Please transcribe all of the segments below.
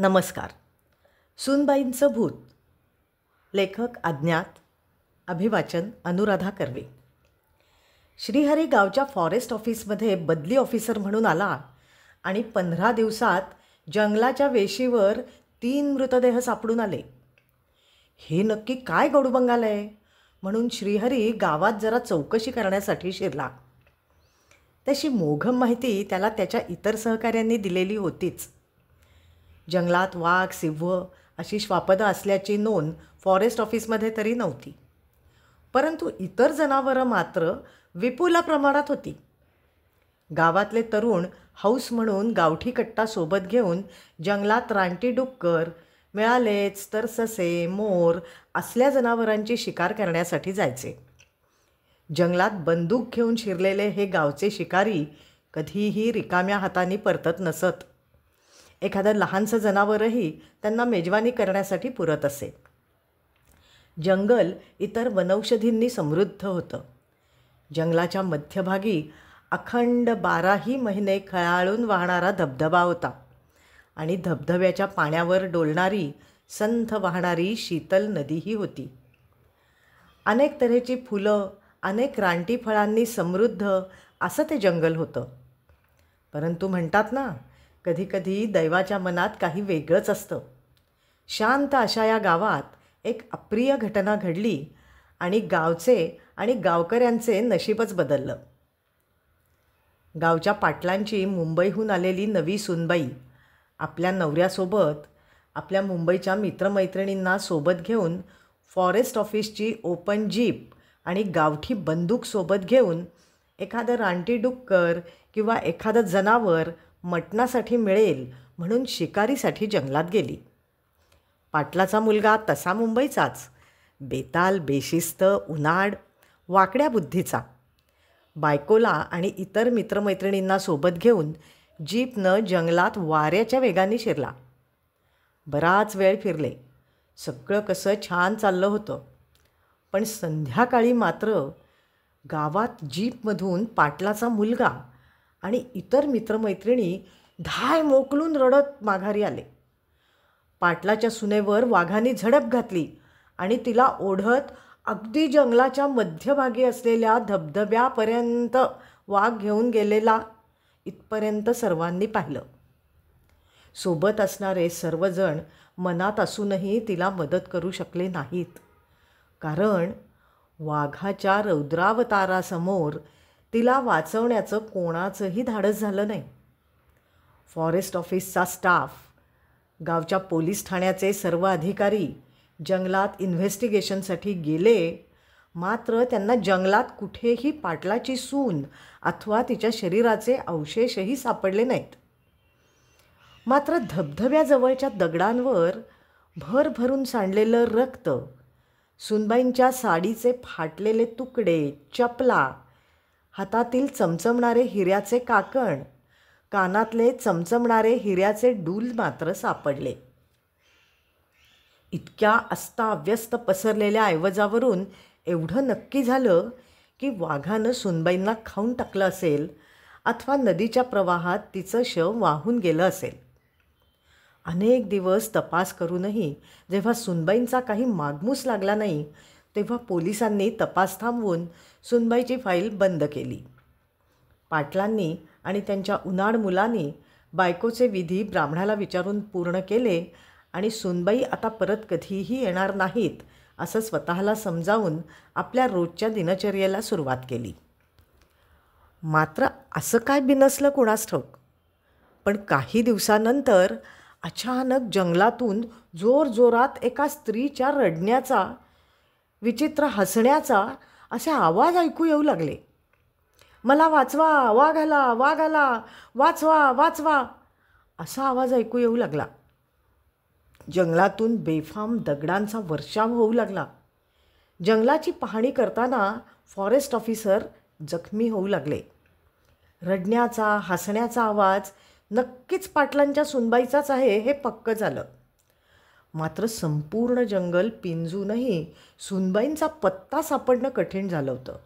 नमस्कार. सूनबाईंचं भूत. लेखक अज्ञात. अभिवाचन अनुराधा कर्वे. श्रीहरी गावच्या फॉरेस्ट ऑफिसमध्ये बदली ऑफिसर म्हणून आला आणि 15 दिवसात जंगलाच्या वेशीवर 3 मृतदेह सापडून आले. हे नक्की काय गडूबंगाल आहे म्हणून श्रीहरी गावात जरा चौकशी करण्यासाठी शिरला. त्याची मोघम माहिती त्याला त्याच्या इतर सहकाऱ्यांनी दिलेली होतीच. जंगलात वाघ, सिंह अशी श्वापदं असल्याची नोंद फॉरेस्ट ऑफिसमध्ये तरी नव्हती, परंतु इतर जनावरं मात्र विपुल प्रमाणात होती. गावातले तरुण हौस म्हणून गावठी कट्टा सोबत घेऊन जंगलात रानटी डुक्कर, मिळालेच तर ससे, मोर असल्या जनावरांची शिकार करण्यासाठी जायचे. जंगलात बंदूक घेऊन शिरलेले हे गावचे शिकारी कधीही रिकाम्या हाताने परतत नसत. एखादं लहानसं जनावरही त्यांना मेजवानी करण्यासाठी पुरत असे. जंगल इतर वनौषधींनी समृद्ध होतं. जंगलाच्या मध्यभागी अखंड 12ही महिने खळाळून वाहणारा धबधबा होता आणि धबधब्याच्या पाण्यावर डोलणारी संथ वाहणारी शीतल नदीही होती. अनेक तऱ्हेची फुलं, अनेक रानटी फळांनी समृद्ध असं ते जंगल होतं. परंतु म्हणतात ना, कधीकधी दैवाच्या मनात काही वेगळंच असतं. शांत अशा या गावात एक अप्रिय घटना घडली आणि गावचे आणि गावकऱ्यांचे नशीबच बदललं. गावच्या पाटलांची मुंबईहून आलेली नवी सूनबाई आपल्या नवऱ्यासोबत आपल्या मुंबईच्या मित्रमैत्रिणींना सोबत घेऊन फॉरेस्ट ऑफिसची ओपन जीप आणि गावठी बंदूक सोबत घेऊन एखादं रानटी डुक्कर किंवा एखादं जनावर मटणासाठी मिळेल म्हणून शिकारीसाठी जंगलात गेली. पाटलाचा मुलगा तसा मुंबईचाच, बेताल, बेशिस्त, उनाड, वाकड्या बुद्धीचा. बायकोला आणि इतर मित्रमैत्रिणींना सोबत घेऊन जीपनं जंगलात वाऱ्याच्या वेगाने शिरला. बराच वेळ फिरले. सगळं कसं छान चाललं होतं. पण संध्याकाळी मात्र गावात जीपमधून पाटलाचा मुलगा आणि इतर मित्रमैत्रिणी धाय मोकलून रडत माघारी आले. पाटलाच्या सुनेवर वाघाने झडप घातली आणि तिला ओढत अगदी जंगलाच्या मध्यभागी असलेल्या धबधब्यापर्यंत वाघ घेऊन गेलेला इथपर्यंत सर्वांनी पाहिलं. सोबत असणारे सर्वजण मनात असूनही तिला मदत करू शकले नाहीत, कारण वाघाच्या रौद्रावतारासमोर तिला वाचवण्याचं कोणाचंही धाडस झालं नाही. फॉरेस्ट ऑफिसचा स्टाफ, गावच्या पोलीस ठाण्याचे सर्व अधिकारी जंगलात इन्व्हेस्टिगेशनसाठी गेले, मात्र त्यांना जंगलात कुठेही पाटलाची सून अथवा तिच्या शरीराचे अवशेषही सापडले नाहीत. मात्र धबधब्याजवळच्या दगडांवर भरभरून सांडलेलं रक्त, सूनबाईंच्या साडीचे फाटलेले तुकडे, चपला, हातातील चमचमणारे हिऱ्याचे काकण, कानातले चमचमणारे हिऱ्याचे डूल मात्र सापडले. इतक्या अस्ताव्यस्त पसरलेल्या ऐवजावरून एवढं नक्की झालं की वाघानं सूनबाईंना खाऊन टाकलं असेल अथवा नदीच्या प्रवाहात तिचं शव वाहून गेलं असेल. अनेक दिवस तपास करूनही जेव्हा सूनबाईंचा काही मागमूस लागला नाही, तेव्हा पोलिसांनी तपास थांबवून सूनबाईची फाईल बंद केली. पाटलांनी आणि त्यांच्या उनाड मुलांनी बायकोचे विधी ब्राह्मणाला विचारून पूर्ण केले आणि सूनबाई आता परत कधीही येणार नाहीत असं स्वतःला समजावून आपल्या रोजच्या दिनचर्येला सुरुवात केली. मात्र असं काय बिनसलं कुणास ठाऊक, पण काही दिवसानंतर अचानक जंगलातून जोरजोरात एका स्त्रीच्या रडण्याचा, विचित्र हसण्याचा असे आवाज ऐकू येऊ लागले. मला वाचवा, वाघ आला, वाघ आला, वाचवा, वाचवा असा आवाज ऐकू येऊ लागला. जंगलातून बेफाम दगडांचा वर्षाव होऊ लागला. जंगलाची पाहणी करताना फॉरेस्ट ऑफिसर जखमी होऊ लागले. रडण्याचा, हसण्याचा आवाज नक्कीच पाटलांच्या सूनबाईचाच आहे हे पक्क झालं. मात्र संपूर्ण जंगल पिंजूनही सूनबाईंचा पत्ता सापडणं कठीण झालं होतं.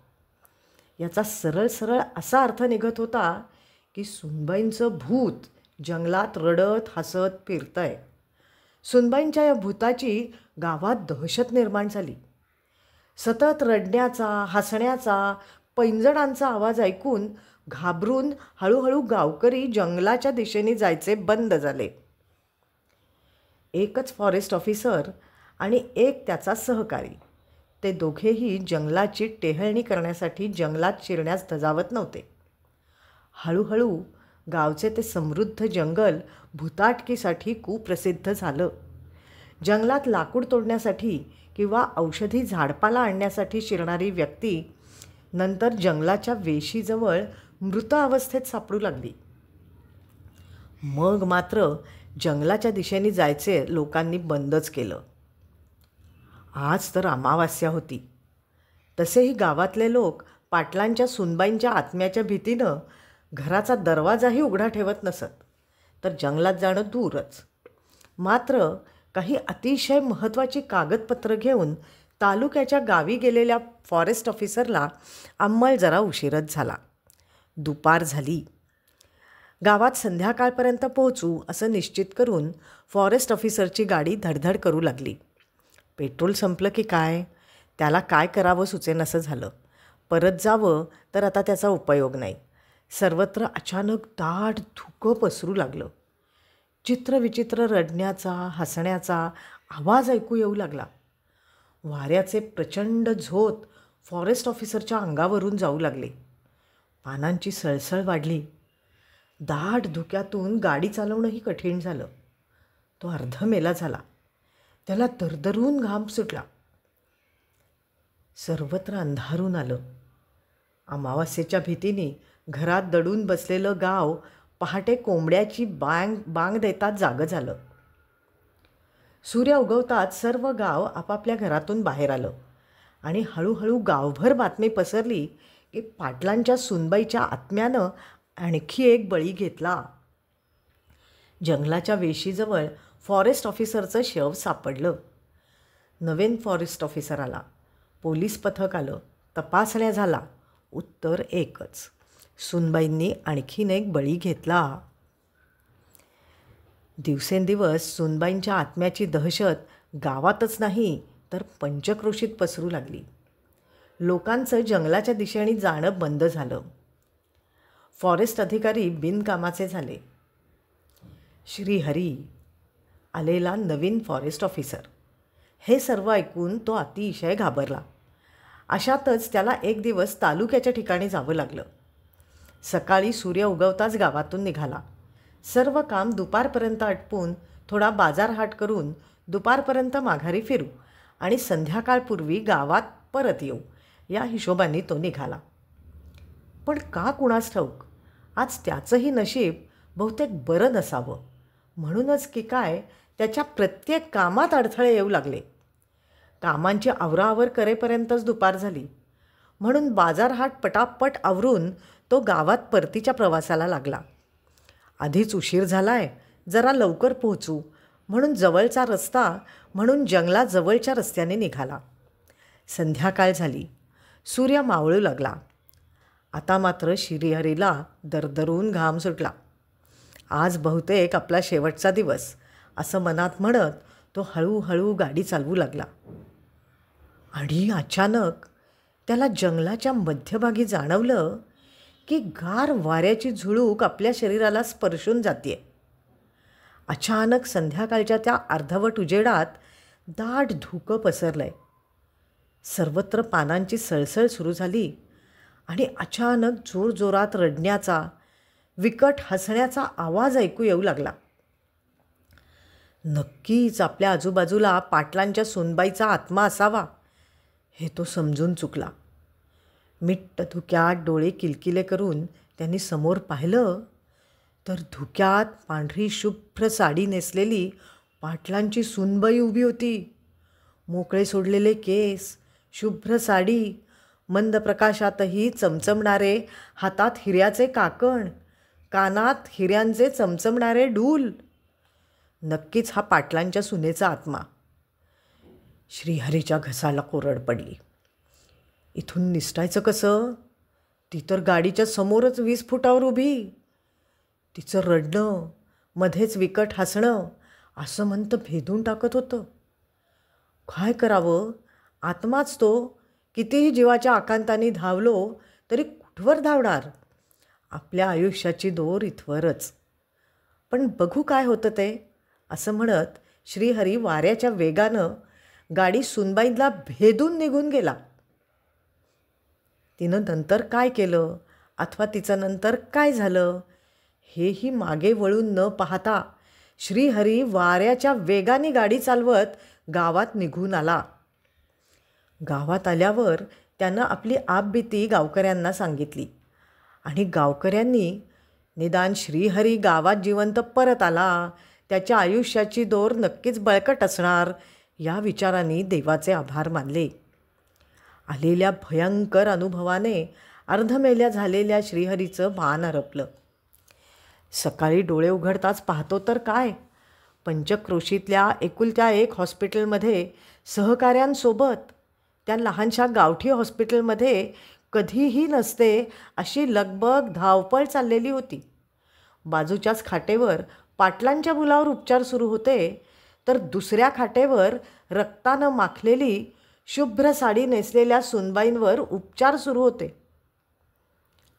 याचा सरळ सरळ असा अर्थ निघत होता की सूनबाईंचं भूत जंगलात रडत हसत फिरतंय. सुनबाईंच्या या भूताची गावात दहशत निर्माण झाली. सतत रडण्याचा, हसण्याचा, पैंजणांचा आवाज ऐकून घाबरून हळूहळू गावकरी जंगलाच्या दिशेने जायचे बंद झाले. एकच फॉरेस्ट ऑफिसर आणि एक त्याचा सहकारी, ते दोघेही जंगलाची टेहळणी करण्यासाठी जंगलात शिरण्यास धजावत नव्हते. हळूहळू गावचे ते समृद्ध जंगल भुताटकीसाठी कुप्रसिद्ध झालं. जंगलात लाकूड तोडण्यासाठी किंवा औषधी झाडपाला आणण्यासाठी शिरणारी व्यक्ती नंतर जंगलाच्या वेशीजवळ मृत अवस्थेत सापडू लागली. मग मात्र जंगलाच्या दिशेने जायचे लोकांनी बंदच केलं. आज तर अमावास्या होती. तसेही गावातले लोक पाटलांच्या सुनबाईंच्या आत्म्याच्या भीतीनं घराचा दरवाजाही उघडा ठेवत नसत, तर जंगलात जाणं दूरच. मात्र काही अतिशय महत्त्वाची कागदपत्रं घेऊन तालुक्याच्या गावी गेलेल्या फॉरेस्ट ऑफिसरला अंमल जरा उशीरच झाला. दुपार झाली. गावात संध्याकाळपर्यंत पोहोचू असं निश्चित करून फॉरेस्ट ऑफिसरची गाडी धडधड करू लागली. पेट्रोल संपलं की काय, त्याला काय करावं सुचेनासं झालं. परत जावं तर आता त्याचा उपयोग नाही. सर्वत्र अचानक दाट धुकं पसरू लागलं. चित्रविचित्र रडण्याचा, हसण्याचा आवाज ऐकू येऊ लागला. वाऱ्याचे प्रचंड झोत फॉरेस्ट ऑफिसरच्या अंगावरून जाऊ लागले. पानांची सळसळ वाढली. दाट धुक्यातून गाडी चालवणंही कठीण झालं. तो अर्धमेला झाला. त्याला दरदरून घाम सुटला. सर्वत्र अंधारून आलं. अमावास्येच्या भीतीने घरात दडून बसलेलं गाव पहाटे कोंबड्याची बांग देतात जागं झालं. सूर्य उगवताच सर्व गाव आपापल्या घरातून बाहेर आलं आणि हळूहळू गावभर बातमी पसरली की पाटलांच्या सुनबाईच्या आत्म्यानं आणखी एक बळी घेतला. जंगलाच्या वेशीजवळ फॉरेस्ट ऑफिसरचं शव सापडलं. नवीन फॉरेस्ट ऑफिसर आला. पोलीस पथक आलं. तपासण्या झाला. उत्तर एकच, सुनबाईंनी आणखीन एक बळी घेतला. दिवसेंदिवस सुनबाईंच्या आत्म्याची दहशत गावातच नाही तर पंचक्रोशीत पसरू लागली. लोकांचं जंगलाच्या दिशेने जाणं बंद झालं. फॉरेस्ट अधिकारी बिनकामाचे झाले. श्रीहरी आलेला नवीन फॉरेस्ट ऑफिसर, हे सर्व ऐकून तो अतिशय घाबरला. अशातच त्याला एक दिवस तालुक्याच्या ठिकाणी जावं लागलं. सकाळी सूर्य उगवताच गावातून निघाला. सर्व काम दुपारपर्यंत आटपून थोडा बाजारहाट करून दुपारपर्यंत माघारी फिरू आणि संध्याकाळपूर्वी गावात परत येऊ या हिशोबाने तो निघाला. पण का कुणास ठाऊक आज त्याचंही नशीब बहुतेक बरं नसावं. म्हणूनच की काय त्याच्या प्रत्येक कामात अडथळे येऊ लागले. कामांची आवराआवर करेपर्यंतच दुपार झाली. म्हणून बाजारहाट पटापट आवरून तो गावात परतीच्या प्रवासाला लागला. आधीच उशीर झालाय, जरा लवकर पोहोचू म्हणून जवळचा रस्ता म्हणून जंगलाजवळच्या रस्त्याने निघाला. संध्याकाळ झाली. सूर्य मावळू लागला. आता मात्र श्रीहरीला दरदरून घाम सुटला. आज बहुतेक आपला शेवटचा दिवस असं मनात म्हणत तो हळूहळू गाडी चालवू लागला. आणि अचानक त्याला जंगलाच्या मध्यभागी जाणवलं की गार वाऱ्याची झुळूक आपल्या शरीराला स्पर्शून जाते. अचानक संध्याकाळच्या त्या अर्धवट उजेडात दाट धुकं पसरलंय. सर्वत्र पानांची सळसळ सुरू झाली आणि अचानक जोरजोरात रडण्याचा, विकट हसण्याचा आवाज ऐकू येऊ लागला. नक्कीच आपल्या आजूबाजूला पाटलांच्या सुनबाईचा आत्मा असावा हे तो समजून चुकला. मिट्ट धुक्यात डोळे किलकिले करून त्यांनी समोर पाहिलं तर धुक्यात पांढरी शुभ्र साडी नेसलेली पाटलांची सुनबाई उभी होती. मोकळे सोडलेले केस, शुभ्र साडी, मंद प्रकाशातही चमचमणारे, हातात हिऱ्याचे काकण, कानात हिऱ्यांचे चमचमणारे डूल. नक्कीच हा पाटलांच्या सुनेचा आत्मा. श्रीहरीच्या घसाला कोरड पडली. इथून निसटायचं कसं? ती तर गाडीच्या समोरच 20 फुटावर उभी. तिचं रडणं, मध्येच विकट हसणं असं म्हणतं भेदून टाकत होतं. काय करावं? आत्माच तो. कितीही जीवाच्या आकांताने धावलो तरी कुठवर धावणार? आपल्या आयुष्याची दोर इथवरच. पण बघू काय होतं ते, असं म्हणत श्रीहरी वाऱ्याच्या वेगानं गाडी सुनबाईंना भेदून निघून गेला. तिनं नंतर काय केलं अथवा तिचं नंतर काय झालं हेही मागे वळून न पाहता श्रीहरी वाऱ्याच्या वेगाने गाडी चालवत गावात निघून आला. गावात आल्यावर त्यानं आपली आपबीती गावकऱ्यांना सांगितली आणि गावकऱ्यांनी निदान श्रीहरी गावात जिवंत परत आला, त्याच्या आयुष्याची दोर नक्कीच बळकट असणार या विचाराने देवाचे आभार मानले. आलेल्या भयंकर अनुभवाने अर्धमेल्या झालेल्या श्रीहरीचं भान हरपलं. सकाळी डोळे उघडताच पाहतो तर काय, पंचक्रोशीतल्या एकुलत्या एक हॉस्पिटलमध्ये सहकाऱ्यांसोबत त्या लहानशा गावठी हॉस्पिटलमध्ये कधीही नसते अशी लगबग धावपळ चाललेली होती. बाजूच्याच खाटेवर पाटलांच्या मुलावर उपचार सुरू होते, तर दुसऱ्या खाटेवर रक्तानं माखलेली शुभ्र साडी नेसलेल्या सुनबाईंवर उपचार सुरू होते.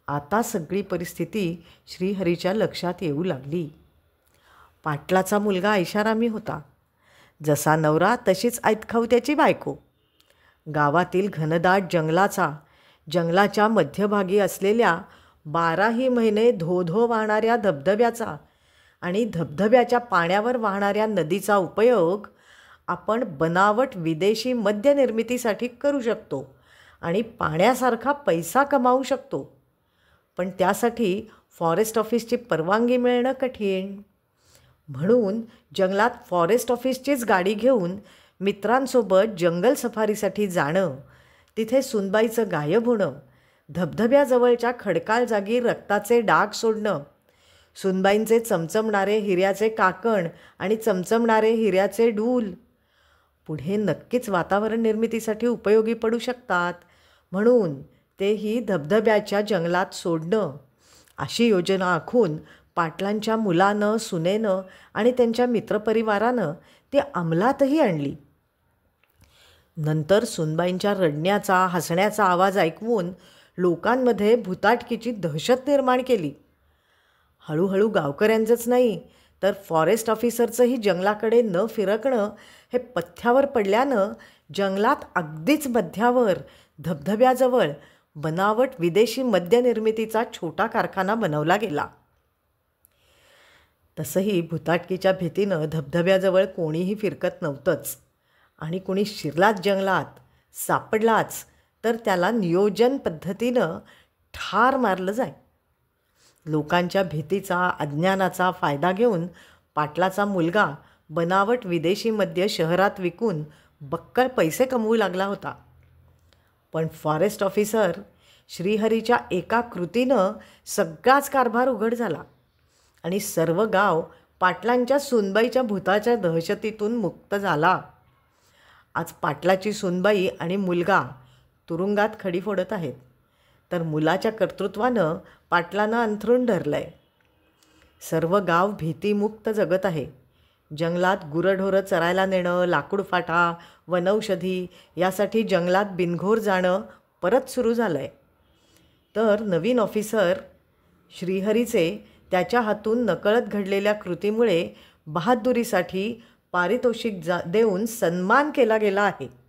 आता सगळी परिस्थिती श्रीहरीच्या लक्षात येऊ लागली. पाटलाचा मुलगा ऐशारामी होता. जसा नवरा तशीच ऐतखाऊ त्याची बायको. गावातील घनदाट जंगलाच्या मध्यभागी असलेल्या 12ही महिने धोधो वाहणाऱ्या धबधब्याचा आणि धबधब्याच्या पाण्यावर वाहणाऱ्या नदीचा उपयोग आपण बनावट विदेशी मद्य निर्मितीसाठी करू शकतो आणि पाण्यासारखा पैसा कमावू शकतो. पण त्यासाठी फॉरेस्ट ऑफिसची परवानगी मिळणं कठीण. म्हणून जंगलात फॉरेस्ट ऑफिसचीच गाडी घेऊन मित्रांसोबत जंगल सफारीसाठी जाणं, तिथे सुनबाईचं गायब होणं, धबधब्याजवळच्या खडकाळ जागी रक्ताचे डाग सोडणं, सुनबाईंचे चमचमणारे हिऱ्याचे काकण आणि चमचमणारे हिऱ्याचे डूल पुढे नक्कीच वातावरण निर्मितीसाठी उपयोगी पडू शकतात, म्हणून तेही धबधब्याच्या जंगलात सोडणं अशी योजना आखून पाटलांच्या मुलानं, सुनेनं आणि त्यांच्या मित्रपरिवारानं ती अंमलातही आणली. नंतर सुनबाईंच्या रडण्याचा, हसण्याचा आवाज ऐकवून लोकांमध्ये भुताटकीची दहशत निर्माण केली. हळूहळू गावकऱ्यांचंच नाही तर फॉरेस्ट ऑफिसरचंही जंगलाकडे न फिरकणं हे पथ्यावर पडल्यानं जंगलात अगदीच मध्यावर धबधब्याजवळ बनावट विदेशी मद्य निर्मितीचा छोटा कारखाना बनवला गेला. तसंही भुताटकीच्या भीतीनं धबधब्याजवळ कोणीही फिरकत नव्हतंच आणि कोणी शिरलाच जंगलात, सापडलाच तर त्याला नियोजन पद्धतीनं ठार मारलं जाय. लोकांच्या भीतीचा, अज्ञानाचा फायदा घेऊन पाटलाचा मुलगा बनावट विदेशी मद्य शहरात विकून बक्कळ पैसे कमवू लागला होता. पण फॉरेस्ट ऑफिसर श्रीहरीच्या एका कृतीनं सगळाच कारभार उघड झाला आणि सर्व गाव पाटलांच्या सुनबाईच्या भूताच्या दहशतीतून मुक्त झाला. आज पाटलाची सुनबाई आणि मुलगा तुरुंगात खडी फोडत आहेत, तर मुलाच्या कर्तृत्वानं पाटलानं अंथरूण धरलं आहे. सर्व गाव भीतीमुक्त जगत आहे. जंगलात गुरंढोरं चरायला नेणं, लाकूड फाटा, वनौषधी यासाठी जंगलात बिनघोर जाणं परत सुरू झालं आहे. तर नवीन ऑफिसर श्रीहरीचे त्याच्या हातून नकळत घडलेल्या कृतीमुळे बहादुरीसाठी पारितोषिक देऊन सन्मान केला गेला आहे.